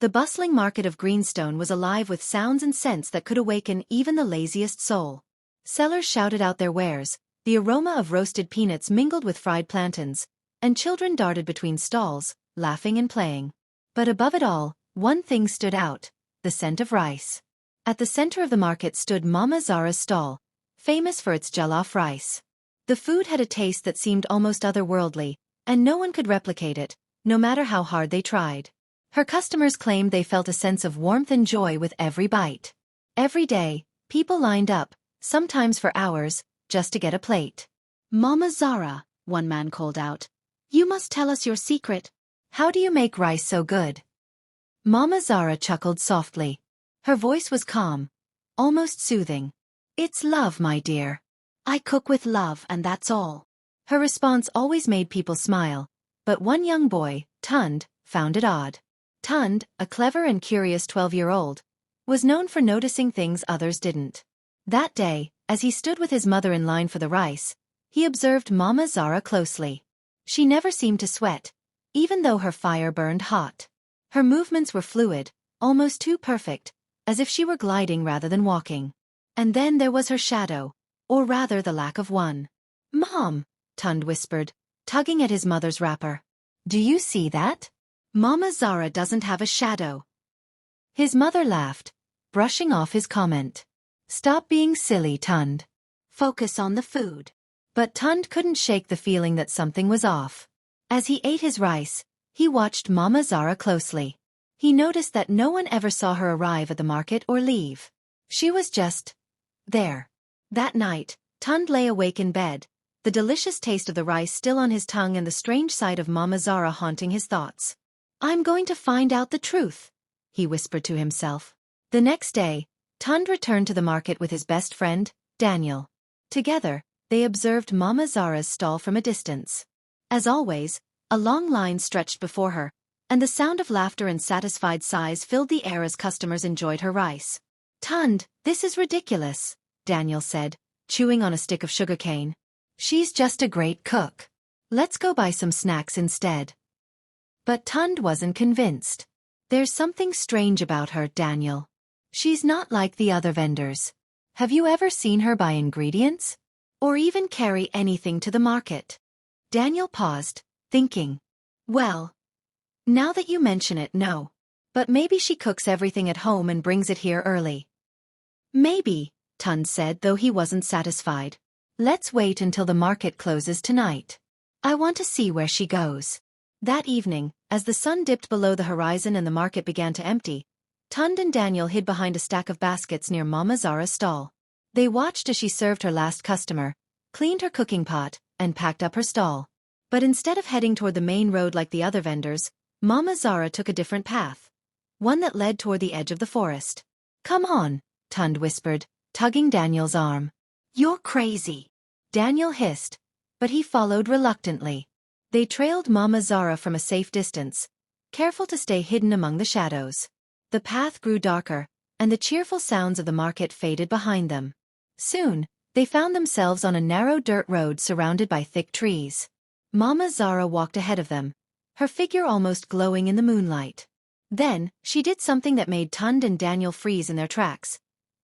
The bustling market of Greenstone was alive with sounds and scents that could awaken even the laziest soul. Sellers shouted out their wares, the aroma of roasted peanuts mingled with fried plantains, and children darted between stalls, laughing and playing. But above it all, one thing stood out: the scent of rice. At the center of the market stood Mama Zara's stall, famous for its jollof rice. The food had a taste that seemed almost otherworldly, and no one could replicate it, no matter how hard they tried. Her customers claimed they felt a sense of warmth and joy with every bite. Every day, people lined up, sometimes for hours, just to get a plate. "Mama Zara," one man called out, "you must tell us your secret. How do you make rice so good?" Mama Zara chuckled softly. Her voice was calm, almost soothing. "It's love, my dear. I cook with love and that's all." Her response always made people smile, but one young boy, Tund, found it odd. Tund, a clever and curious 12-year-old, was known for noticing things others didn't. That day, as he stood with his mother in line for the rice, he observed Mama Zara closely. She never seemed to sweat, even though her fire burned hot. Her movements were fluid, almost too perfect, as if she were gliding rather than walking. And then there was her shadow, or rather the lack of one. "Mom," Tund whispered, tugging at his mother's wrapper. "Do you see that? Mama Zara doesn't have a shadow." His mother laughed, brushing off his comment. "Stop being silly, Tund. Focus on the food." But Tund couldn't shake the feeling that something was off. As he ate his rice, he watched Mama Zara closely. He noticed that no one ever saw her arrive at the market or leave. She was just there. That night, Tund lay awake in bed, the delicious taste of the rice still on his tongue and the strange sight of Mama Zara haunting his thoughts. "I'm going to find out the truth," he whispered to himself. The next day, Tund returned to the market with his best friend, Daniel. Together, they observed Mama Zara's stall from a distance. As always, a long line stretched before her, and the sound of laughter and satisfied sighs filled the air as customers enjoyed her rice. "Tund, this is ridiculous," Daniel said, chewing on a stick of sugarcane. "She's just a great cook. Let's go buy some snacks instead." But Tund wasn't convinced. "There's something strange about her, Daniel. She's not like the other vendors. Have you ever seen her buy ingredients? Or even carry anything to the market?" Daniel paused, thinking. "Well, now that you mention it, no. But maybe she cooks everything at home and brings it here early." "Maybe," Tund said, though he wasn't satisfied. "Let's wait until the market closes tonight. I want to see where she goes." That evening, as the sun dipped below the horizon and the market began to empty, Tund and Daniel hid behind a stack of baskets near Mama Zara's stall. They watched as she served her last customer, cleaned her cooking pot, and packed up her stall. But instead of heading toward the main road like the other vendors, Mama Zara took a different path, one that led toward the edge of the forest. "Come on," Tund whispered, tugging Daniel's arm. "You're crazy," Daniel hissed, but he followed reluctantly. They trailed Mama Zara from a safe distance, careful to stay hidden among the shadows. The path grew darker, and the cheerful sounds of the market faded behind them. Soon, they found themselves on a narrow dirt road surrounded by thick trees. Mama Zara walked ahead of them, her figure almost glowing in the moonlight. Then, she did something that made Tund and Daniel freeze in their tracks.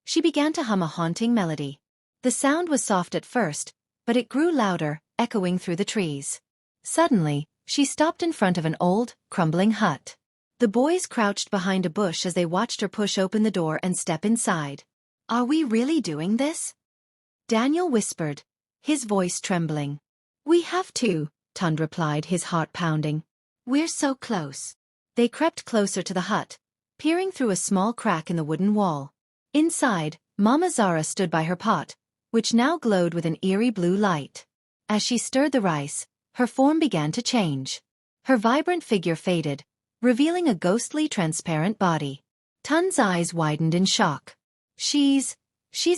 She began to hum a haunting melody. The sound was soft at first, but it grew louder, echoing through the trees. Suddenly, she stopped in front of an old, crumbling hut. The boys crouched behind a bush as they watched her push open the door and step inside. "Are we really doing this?" Daniel whispered, his voice trembling. "We have to," Tund replied, his heart pounding. "We're so close." They crept closer to the hut, peering through a small crack in the wooden wall. Inside, Mama Zara stood by her pot, which now glowed with an eerie blue light. As she stirred the rice, her form began to change. Her vibrant figure faded, revealing a ghostly transparent body. Tund's eyes widened in shock. She's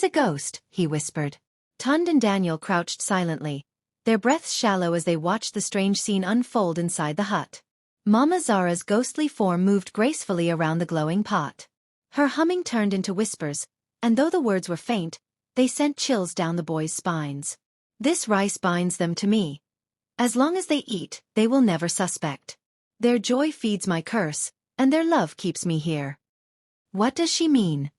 a ghost," he whispered. Tund and Daniel crouched silently, their breaths shallow as they watched the strange scene unfold inside the hut. Mama Zara's ghostly form moved gracefully around the glowing pot. Her humming turned into whispers, and though the words were faint, they sent chills down the boys' spines. "This rice binds them to me. As long as they eat, they will never suspect. Their joy feeds my curse, and their love keeps me here." "What does she mean?"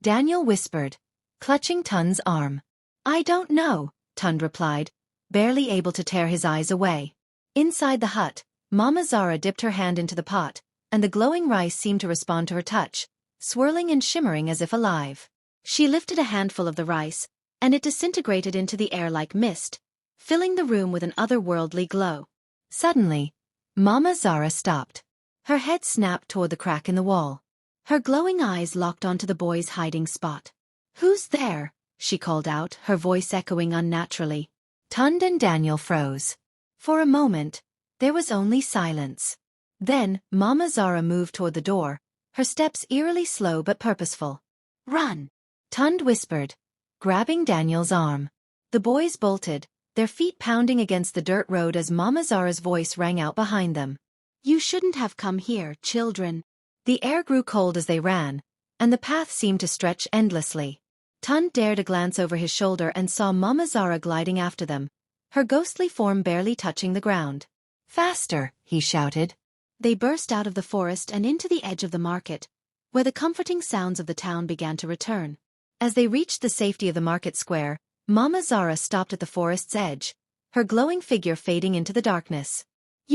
Daniel whispered, clutching Tun's arm. "I don't know," Tund replied, barely able to tear his eyes away. Inside the hut, Mama Zara dipped her hand into the pot, and the glowing rice seemed to respond to her touch, swirling and shimmering as if alive. She lifted a handful of the rice, and it disintegrated into the air like mist, filling the room with an otherworldly glow. Suddenly, Mama Zara stopped. Her head snapped toward the crack in the wall. Her glowing eyes locked onto the boy's hiding spot. "Who's there?" she called out, her voice echoing unnaturally. Tund and Daniel froze. For a moment, there was only silence. Then, Mama Zara moved toward the door, her steps eerily slow but purposeful. "Run!" Tund whispered, grabbing Daniel's arm. The boys bolted, their feet pounding against the dirt road as Mama Zara's voice rang out behind them. "You shouldn't have come here, children." The air grew cold as they ran, and the path seemed to stretch endlessly. Tund dared a glance over his shoulder and saw Mama Zara gliding after them, her ghostly form barely touching the ground. "Faster!" he shouted. They burst out of the forest and into the edge of the market, where the comforting sounds of the town began to return. As they reached the safety of the market square, Mama Zara stopped at the forest's edge, her glowing figure fading into the darkness.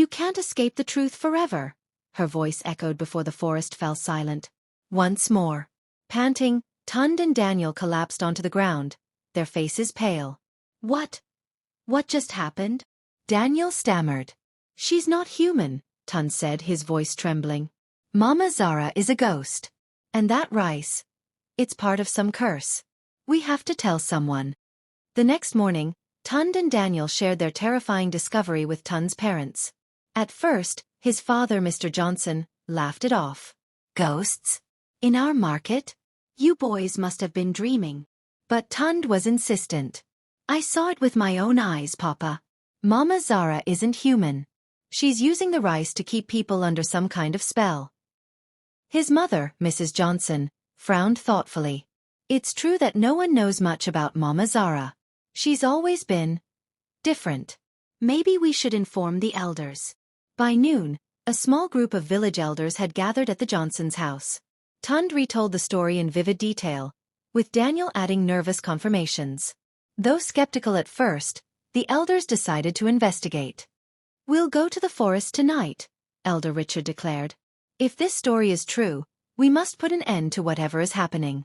"You can't escape the truth forever," her voice echoed before the forest fell silent. Once more. Panting, Tund and Daniel collapsed onto the ground, their faces pale. What just happened?" Daniel stammered. "She's not human," Tund said, his voice trembling. "Mama Zara is a ghost. And that rice, it's part of some curse. We have to tell someone." The next morning, Tund and Daniel shared their terrifying discovery with Tund's parents. At first, his father, Mr. Johnson, laughed it off. "Ghosts? In our market? You boys must have been dreaming." But Tund was insistent. "I saw it with my own eyes, Papa. Mama Zara isn't human. She's using the rice to keep people under some kind of spell." His mother, Mrs. Johnson, frowned thoughtfully. "It's true that no one knows much about Mama Zara. She's always been different. Maybe we should inform the elders." By noon, a small group of village elders had gathered at the Johnsons' house. Tund retold the story in vivid detail, with Daniel adding nervous confirmations. Though skeptical at first, the elders decided to investigate. "We'll go to the forest tonight," Elder Richard declared. "If this story is true, we must put an end to whatever is happening."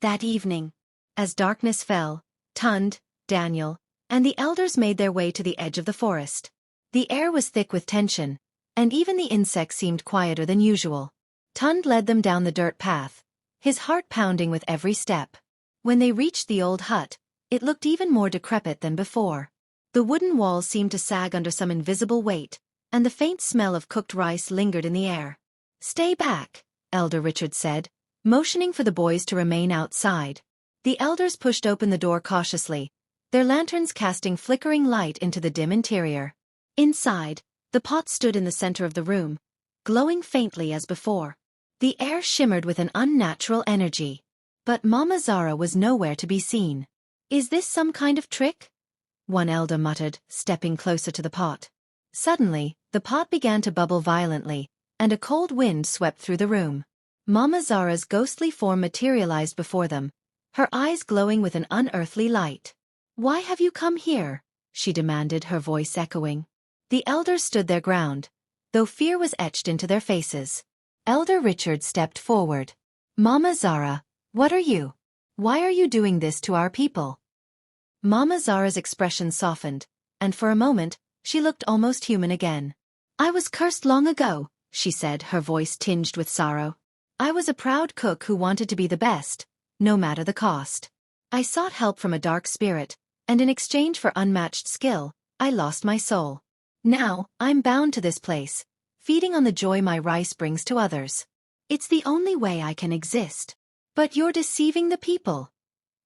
That evening, as darkness fell, Tund, Daniel, and the elders made their way to the edge of the forest. The air was thick with tension, and even the insects seemed quieter than usual. Tund led them down the dirt path, his heart pounding with every step. When they reached the old hut, it looked even more decrepit than before. The wooden walls seemed to sag under some invisible weight, and the faint smell of cooked rice lingered in the air. "Stay back," Elder Richard said, motioning for the boys to remain outside. The elders pushed open the door cautiously, their lanterns casting flickering light into the dim interior. Inside, the pot stood in the center of the room, glowing faintly as before. The air shimmered with an unnatural energy. But Mama Zara was nowhere to be seen. "Is this some kind of trick?" one elder muttered, stepping closer to the pot. Suddenly, the pot began to bubble violently, and a cold wind swept through the room. Mama Zara's ghostly form materialized before them, her eyes glowing with an unearthly light. "Why have you come here?" she demanded, her voice echoing. The elders stood their ground, though fear was etched into their faces. Elder Richard stepped forward. "Mama Zara, what are you? Why are you doing this to our people?" Mama Zara's expression softened, and for a moment, she looked almost human again. "I was cursed long ago," she said, her voice tinged with sorrow. "I was a proud cook who wanted to be the best, no matter the cost. I sought help from a dark spirit, and in exchange for unmatched skill, I lost my soul. Now, I'm bound to this place, feeding on the joy my rice brings to others. It's the only way I can exist." "But you're deceiving the people,"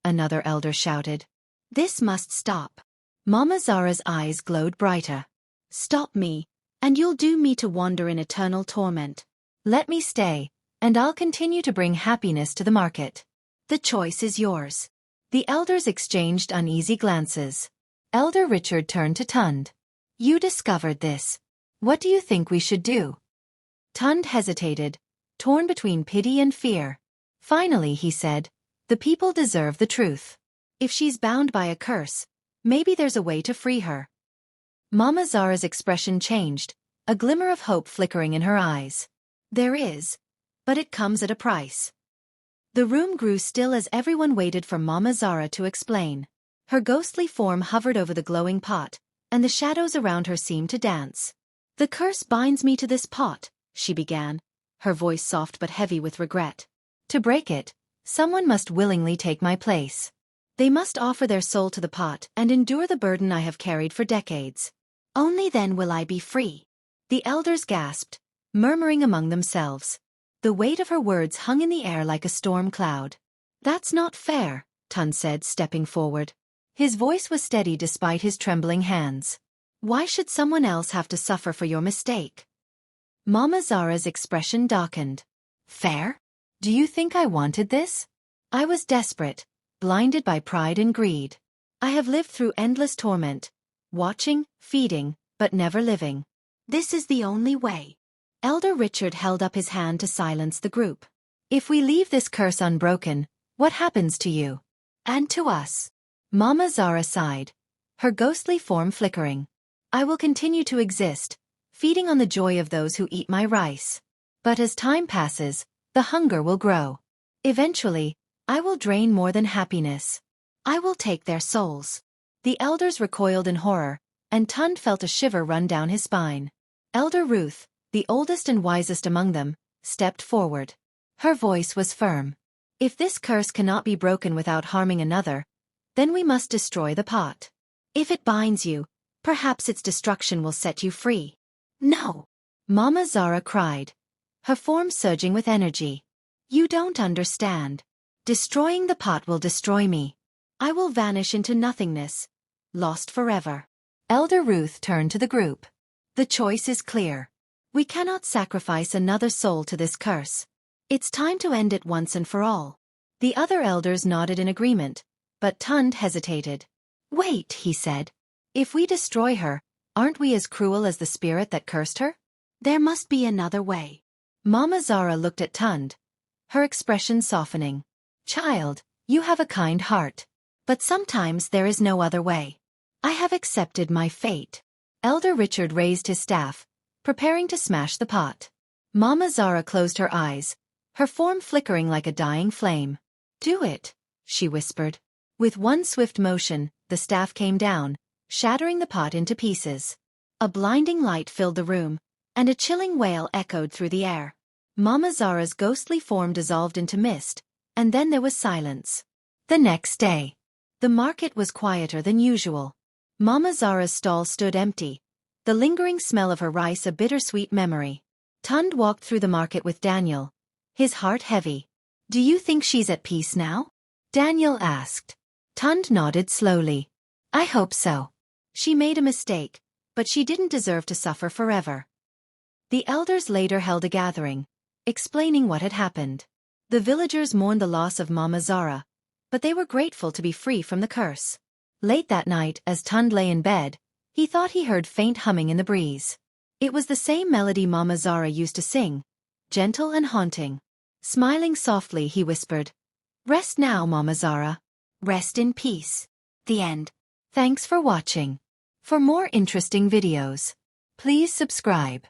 another elder shouted. "This must stop." Mama Zara's eyes glowed brighter. "Stop me, and you'll doom me to wander in eternal torment. Let me stay, and I'll continue to bring happiness to the market. The choice is yours." The elders exchanged uneasy glances. Elder Richard turned to Tund. "You discovered this. What do you think we should do?" Tund hesitated, torn between pity and fear. Finally he said, "The people deserve the truth. If she's bound by a curse, maybe there's a way to free her." Mama Zara's expression changed, a glimmer of hope flickering in her eyes. "There is, but it comes at a price." The room grew still as everyone waited for Mama Zara to explain. Her ghostly form hovered over the glowing pot, and the shadows around her seemed to dance. "The curse binds me to this pot," she began, her voice soft but heavy with regret. "To break it, someone must willingly take my place. They must offer their soul to the pot and endure the burden I have carried for decades. Only then will I be free." The elders gasped, murmuring among themselves. The weight of her words hung in the air like a storm cloud. "That's not fair," Tund said, stepping forward. His voice was steady despite his trembling hands. "Why should someone else have to suffer for your mistake?" Mama Zara's expression darkened. "Fair? Do you think I wanted this? I was desperate, blinded by pride and greed. I have lived through endless torment, watching, feeding, but never living. This is the only way." Elder Richard held up his hand to silence the group. "If we leave this curse unbroken, what happens to you? And to us?" Mama Zara sighed, her ghostly form flickering. "I will continue to exist, feeding on the joy of those who eat my rice. But as time passes, the hunger will grow. Eventually, I will drain more than happiness. I will take their souls." The elders recoiled in horror, and Tund felt a shiver run down his spine. Elder Ruth, the oldest and wisest among them, stepped forward. Her voice was firm. "If this curse cannot be broken without harming another, then we must destroy the pot. If it binds you, perhaps its destruction will set you free." "No!" Mama Zara cried, her form surging with energy. "You don't understand. Destroying the pot will destroy me. I will vanish into nothingness, lost forever." Elder Ruth turned to the group. "The choice is clear. We cannot sacrifice another soul to this curse. It's time to end it once and for all." The other elders nodded in agreement, but Tund hesitated. "Wait," he said. "If we destroy her, aren't we as cruel as the spirit that cursed her? There must be another way." Mama Zara looked at Tund, her expression softening. "Child, you have a kind heart. But sometimes there is no other way. I have accepted my fate." Elder Richard raised his staff, preparing to smash the pot. Mama Zara closed her eyes, her form flickering like a dying flame. "Do it," she whispered. With one swift motion, the staff came down, shattering the pot into pieces. A blinding light filled the room, and a chilling wail echoed through the air. Mama Zara's ghostly form dissolved into mist, and then there was silence. The next day, the market was quieter than usual. Mama Zara's stall stood empty, the lingering smell of her rice a bittersweet memory. Tund walked through the market with Daniel, his heart heavy. "Do you think she's at peace now?" Daniel asked. Tund nodded slowly. "I hope so. She made a mistake, but she didn't deserve to suffer forever." The elders later held a gathering, explaining what had happened. The villagers mourned the loss of Mama Zara, but they were grateful to be free from the curse. Late that night, as Tund lay in bed, he thought he heard faint humming in the breeze. It was the same melody Mama Zara used to sing, gentle and haunting. Smiling softly, he whispered, "Rest now, Mama Zara. Rest in peace." The end. Thanks for watching. For more interesting videos, please subscribe.